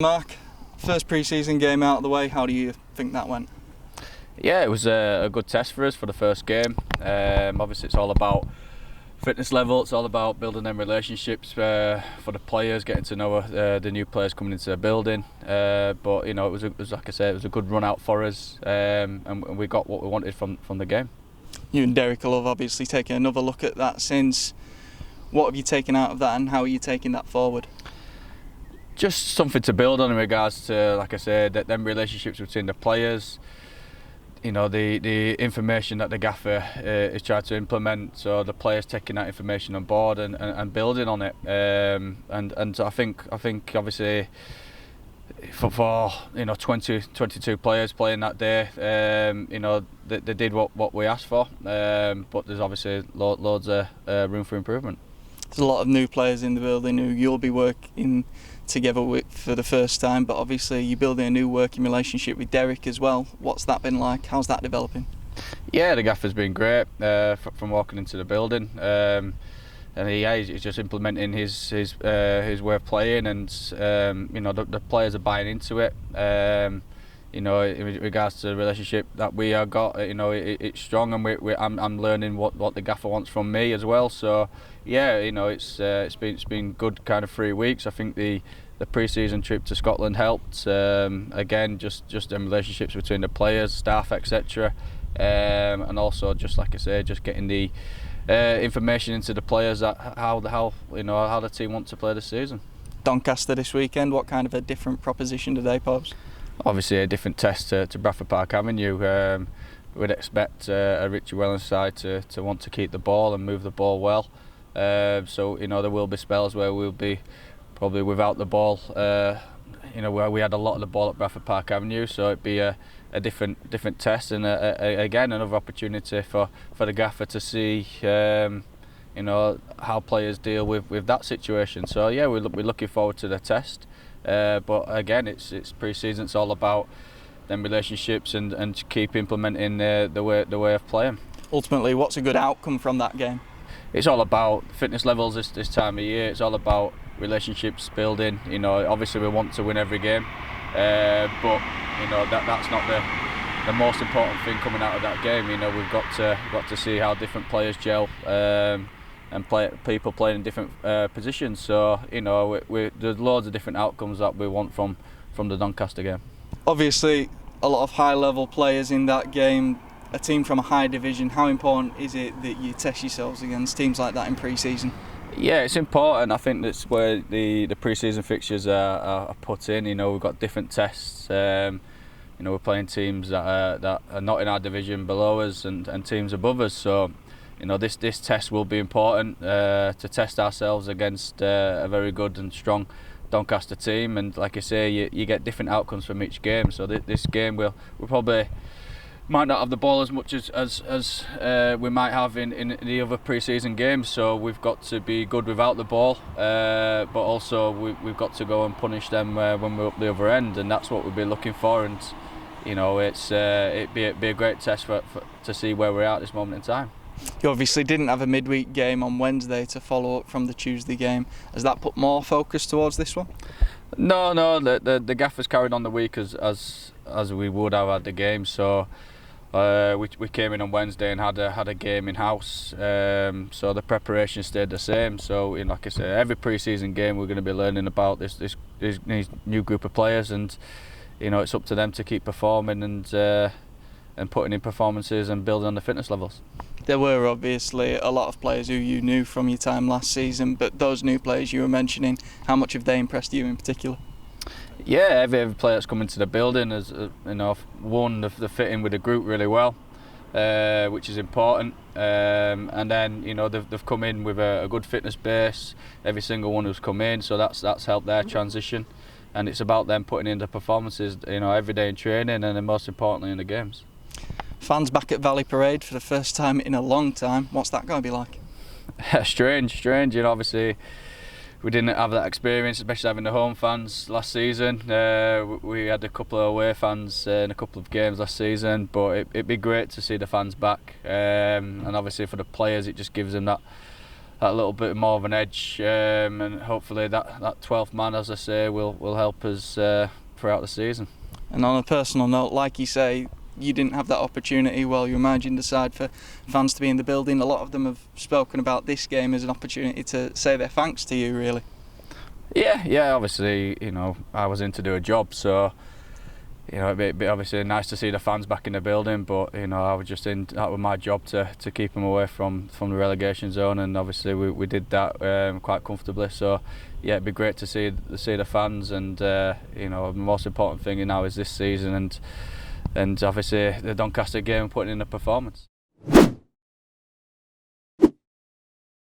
Mark, first pre-season game out of the way, how do you think that went? Yeah, it was a good test for us for the first game. Obviously it's all about fitness level, it's all about building them relationships for the players, getting to know the new players coming into the building. But you know, it was like I said, it was a good run out for us, and we got what we wanted from the game. You and Derek will have obviously taken another look at that since. What have you taken out of that and how are you taking that forward? Just something to build on in regards to, like I said, them relationships between the players. You know, the information that the gaffer is trying to implement, so the players taking that information on board and building on it. And so I think obviously for you know 22 players playing that day, you know they did what we asked for. But there's obviously loads of room for improvement. There's a lot of new players in the building who you'll be working together with for the first time, but obviously you're building a new working relationship with Derek as well. What's that been like? How's that developing? Yeah, the gaffer's been great from walking into the building, and he's just implementing his way of playing, and you know the players are buying into it. You know, in regards to the relationship that we have got, you know, it's strong, and I'm learning what the gaffer wants from me as well. So yeah, you know, it's been good kind of 3 weeks. I think the pre-season trip to Scotland helped. Again, just them relationships between the players, staff, etc. And also, just like I say, just getting the information into the players that how the team want to play this season. Doncaster this weekend. What kind of a different proposition do they pose? Obviously a different test to Bradford Park Avenue. We'd expect a Richie Wellens side to want to keep the ball and move the ball well. So you know there will be spells where we'll be probably without the ball. You know, where we had a lot of the ball at Bradford Park Avenue, so it'd be a different test, and again another opportunity for the gaffer to see you know how players deal with that situation. So yeah, we're looking forward to the test. But again, it's pre-season. It's all about them relationships and keep implementing the way of playing. Ultimately, what's a good outcome from that game? It's all about fitness levels this time of year. It's all about relationships building. You know, obviously we want to win every game, but you know that's not the most important thing coming out of that game. You know, we've got to see how different players gel. And people playing in different positions. So you know, there's loads of different outcomes that we want from the Doncaster game. Obviously, a lot of high-level players in that game. A team from a high division. How important is it that you test yourselves against teams like that in pre-season? Yeah, it's important. I think that's where the pre-season fixtures are put in. You know, we've got different tests. You know, we're playing teams that are not in our division below us and teams above us. So you know, this test will be important to test ourselves against a very good and strong Doncaster team. And like I say, you get different outcomes from each game. So this game we'll probably might not have the ball as much as we might have in the other pre-season games. So we've got to be good without the ball, but also we've got to go and punish them when we're up the other end, and that's what we'll be looking for. And you know, it'd be a great test to see where we're at this moment in time. You obviously didn't have a midweek game on Wednesday to follow up from the Tuesday game. Has that put more focus towards this one? No. The gaffers carried on the week as we would have had the game. So we came in on Wednesday and had a game in house. So the preparation stayed the same. So you know, like I say, every pre-season game we're going to be learning about this new group of players, and you know it's up to them to keep performing and putting in performances and building on the fitness levels. There were obviously a lot of players who you knew from your time last season, but those new players you were mentioning, how much have they impressed you in particular? Yeah, every player that's come into the building has, you know, they fit in with the group really well, which is important. And then you know they've come in with a good fitness base. Every single one who's come in, so that's helped their transition. And it's about them putting in the performances, you know, every day in training, and then most importantly in the games. Fans back at Valley Parade for the first time in a long time. What's that going to be like? Strange. You know, obviously we didn't have that experience, especially having the home fans last season. We had a couple of away fans in a couple of games last season, but it'd be great to see the fans back. And obviously for the players, it just gives them little bit more of an edge, and hopefully that 12th man, as I say, will help us throughout the season. And on a personal note, like you say, you didn't have that opportunity while you were managing the side for fans to be in the building. A lot of them have spoken about this game as an opportunity to say their thanks to you, really. Yeah. Obviously, I was in to do a job, so it'd be obviously nice to see the fans back in the building. But I was just in. That was my job to keep them away from the relegation zone, and obviously we did that quite comfortably. So yeah, it'd be great to see the fans, and the most important thing now is this season, and obviously the Doncaster game, putting in a performance.